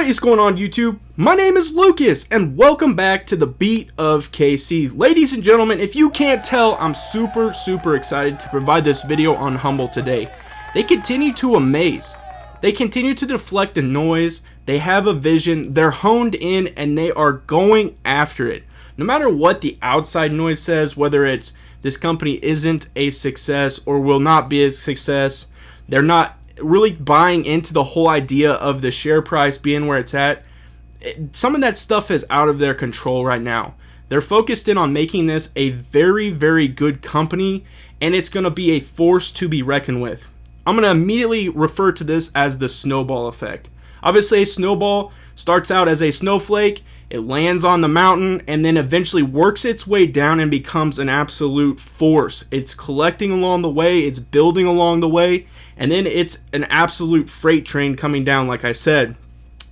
What is going on, YouTube? My name is Lucas and welcome back to the Beat of KC. Ladies and gentlemen, if you can't tell, I'm super excited to provide this video on HUMBL today. They continue to amaze. They continue to deflect the noise. They have a vision. They're honed in and they are going after it. No matter what the outside noise says, whether it's this company isn't a success or will not be a success, they're not really buying into the whole idea of the share price being where it's at. Some of that stuff is out of their control right now. They're focused in on making this a very good company, and it's going to be a force to be reckoned with. I'm going to immediately refer to this as the snowball effect. Obviously, a snowball starts out as a snowflake, it lands on the mountain, and then eventually works its way down and becomes an absolute force. It's collecting along the way, it's building along the way, and then it's an absolute freight train coming down, like I said.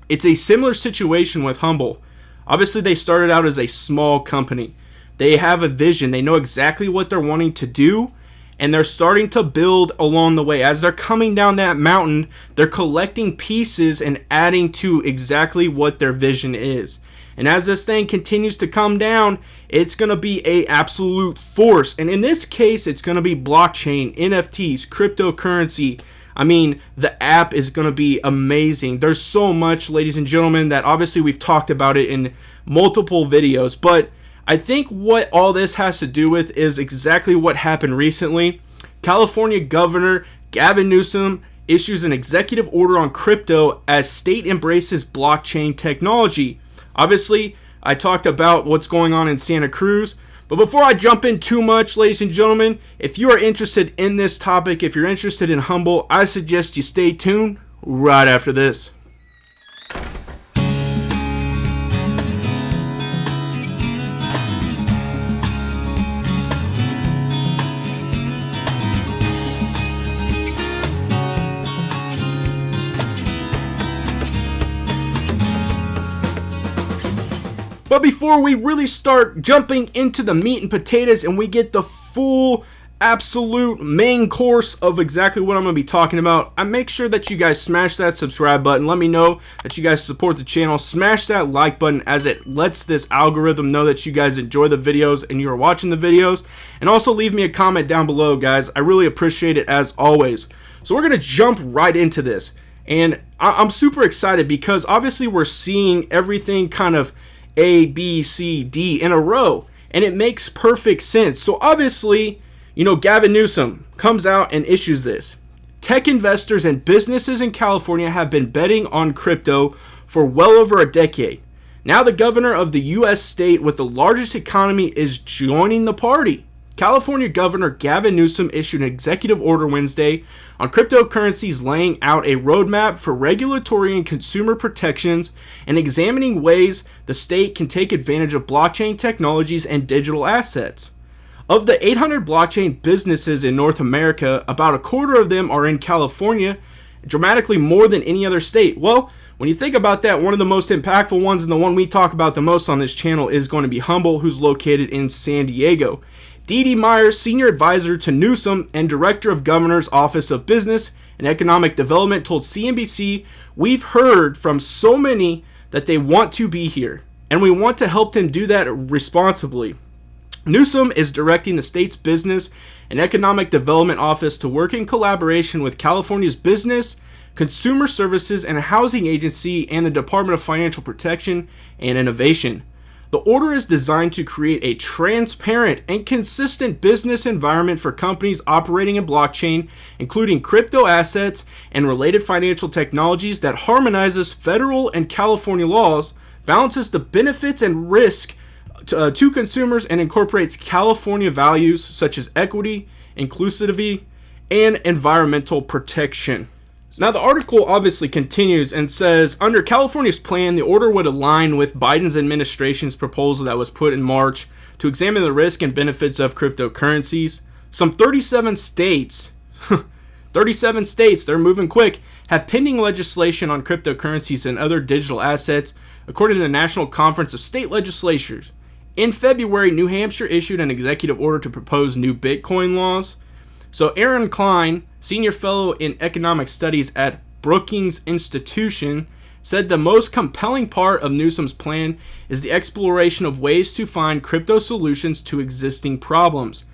It's a similar situation with HUMBL. Obviously, they started out as a small company. They have a vision. They know exactly what they're wanting to do, and they're starting to build along the way. As they're coming down that mountain, they're collecting pieces and adding to exactly what their vision is. And as this thing continues to come down, it's going to be an absolute force. And in this case, it's going to be blockchain, NFTs, cryptocurrency. I mean, the app is going to be amazing. There's so much, ladies and gentlemen, that obviously we've talked about it in multiple videos. But I think what all this has to do with is exactly what happened recently. California Governor Gavin Newsom issues an executive order on crypto as state embraces blockchain technology. Obviously, I talked about what's going on in Santa Cruz, but before I jump in too much, ladies and gentlemen, if you are interested in this topic, if you're interested in HUMBL, I suggest you stay tuned right after this. But before we really start jumping into the meat and potatoes and we get the full absolute main course of exactly what I'm going to be talking about, I make sure that you guys smash that subscribe button. Let me know that you guys support the channel. Smash that like button as it lets this algorithm know that you guys enjoy the videos and you are watching the videos. And also leave me a comment down below, guys. I really appreciate it as always. So we're going to jump right into this. And I'm super excited because obviously we're seeing everything kind of A, B, C, D in a row, and it makes perfect sense. So obviously, Gavin Newsom comes out and issues this. Tech investors and businesses in California have been betting on crypto for well over a decade. Now the governor of the U.S. state with the largest economy is joining the party. California Governor Gavin Newsom issued an executive order Wednesday on cryptocurrencies, laying out a roadmap for regulatory and consumer protections and examining ways the state can take advantage of blockchain technologies and digital assets. Of the 800 blockchain businesses in North America, about a quarter of them are in California, dramatically more than any other state. Well, when you think about that, one of the most impactful ones and the one we talk about the most on this channel is going to be HUMBL, who's located in San Diego. Dee Myers, Senior Advisor to Newsom and Director of Governor's Office of Business and Economic Development, told CNBC, "We've heard from so many that they want to be here, and we want to help them do that responsibly." Newsom is directing the state's Business and Economic Development Office to work in collaboration with California's Business, Consumer Services and Housing Agency and the Department of Financial Protection and Innovation. The order is designed to create a transparent and consistent business environment for companies operating in blockchain, including crypto assets and related financial technologies, that harmonizes federal and California laws, balances the benefits and risk to consumers, and incorporates California values such as equity, inclusivity, and environmental protection. Now, the article obviously continues and says, under California's plan, the order would align with Biden's administration's proposal that was put in March to examine the risk and benefits of cryptocurrencies. Some 37 states, 37 states, they're moving quick, have pending legislation on cryptocurrencies and other digital assets, according to the National Conference of State Legislatures. In February, New Hampshire issued an executive order to propose new Bitcoin laws. So Aaron Klein, senior fellow in economic studies at Brookings Institution, said the most compelling part of Newsom's plan is the exploration of ways to find crypto solutions to existing problems.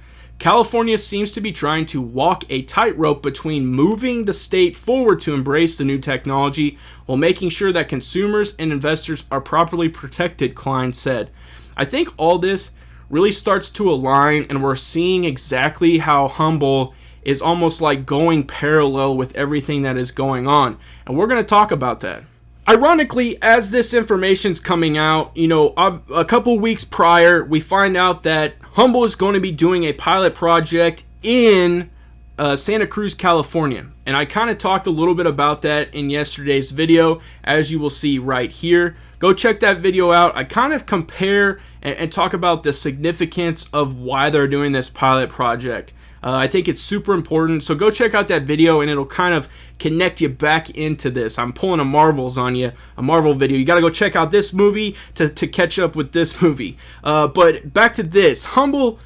California seems to be trying to walk a tightrope between moving the state forward to embrace the new technology while making sure that consumers and investors are properly protected, Klein said. I think all this really starts to align, and we're seeing exactly how HUMBL is almost like going parallel with everything that is going on. And we're going to talk about that. Ironically, as this information's coming out, a couple weeks prior, we find out that HUMBL is going to be doing a pilot project in Santa Cruz, California. And I kind of talked a little bit about that in yesterday's video, as you will see right here. Go check that video out. I kind of compare and talk about the significance of why they're doing this pilot project. I think it's super important, so go check out that video and it'll kind of connect you back into this. I'm pulling a Marvels on you, a Marvel video. You got to go check out this movie to catch up with this movie. But back to this. HUMBL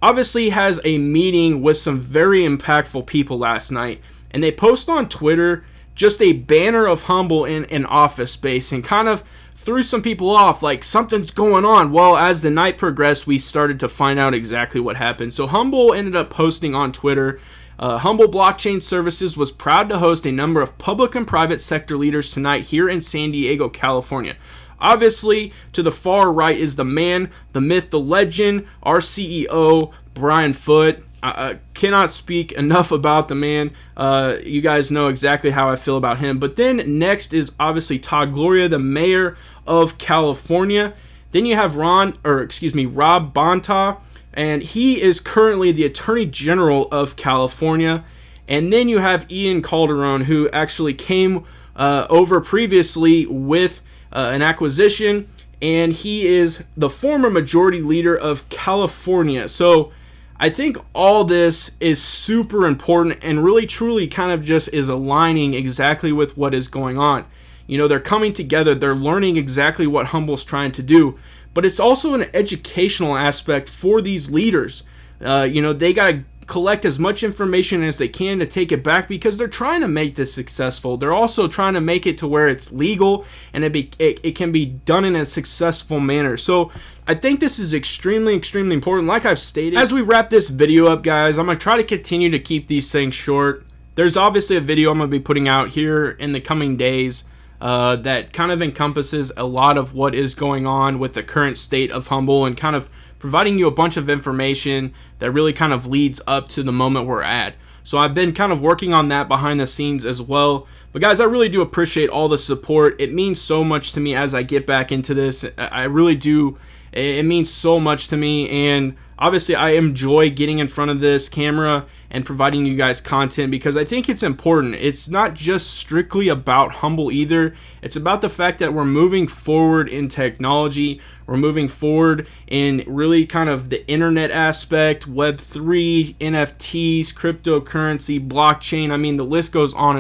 obviously has a meeting with some very impactful people last night, and they post on Twitter just a banner of HUMBL in an office space and kind of threw some people off like something's going on. Well, as the night progressed, we started to find out exactly what happened. So HUMBL ended up posting on Twitter, HUMBL Blockchain Services was proud to host a number of public and private sector leaders tonight here in San Diego, California. Obviously, to the far right is the man, the myth, the legend, our CEO, Brian Foote. I cannot speak enough about the man. You guys know exactly how I feel about him. But then next is obviously Todd Gloria, the mayor of California. Then you have Rob Bonta, and he is currently the Attorney General of California. And then you have Ian Calderon, who actually came over previously with an acquisition, and he is the former majority leader of California. So I think all this is super important and really truly kind of just is aligning exactly with what is going on. They're coming together, they're learning exactly what HUMBL's trying to do, but it's also an educational aspect for these leaders. They got to collect as much information as they can to take it back because they're trying to make this successful. They're also trying to make it to where it's legal and it can be done in a successful manner. So I think this is extremely, extremely important. Like I've stated, as we wrap this video up, guys, I'm going to try to continue to keep these things short. There's obviously a video I'm going to be putting out here in the coming days that kind of encompasses a lot of what is going on with the current state of HUMBL and kind of providing you a bunch of information that really kind of leads up to the moment we're at. So I've been kind of working on that behind the scenes as well. But guys, I really do appreciate all the support. It means so much to me as I get back into this. I really do. It means so much to me, and obviously I enjoy getting in front of this camera and providing you guys content because I think it's important. It's not just strictly about HUMBL either. It's about the fact that we're moving forward in technology. We're moving forward in really kind of the internet aspect, Web3, NFTs, cryptocurrency, blockchain. I mean, the list goes on.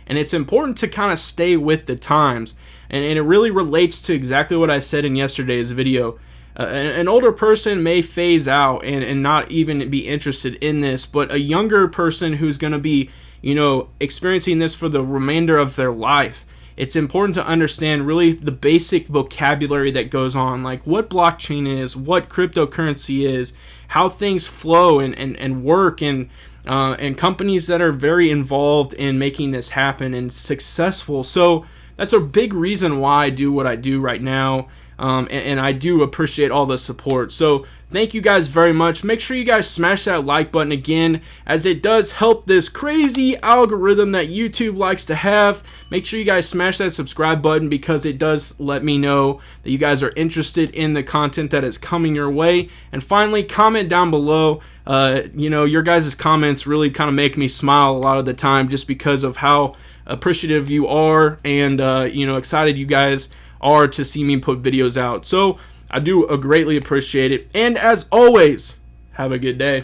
And it's important to kind of stay with the times. And it really relates to exactly what I said in yesterday's video. An older person may phase out and not even be interested in this, but a younger person who's going to be, experiencing this for the remainder of their life, it's important to understand really the basic vocabulary that goes on, like what blockchain is, what cryptocurrency is, how things flow and work, and companies that are very involved in making this happen and successful. So that's a big reason why I do what I do right now. And I do appreciate all the support. So thank you guys very much. Make sure you guys smash that like button again, as it does help this crazy algorithm that YouTube likes to have. Make sure you guys smash that subscribe button because it does let me know that you guys are interested in the content that is coming your way. And finally, comment down below. Your guys' comments really kind of make me smile a lot of the time just because of how appreciative you are and excited you guys are to see me put videos out. So I do greatly appreciate it. And as always, have a good day.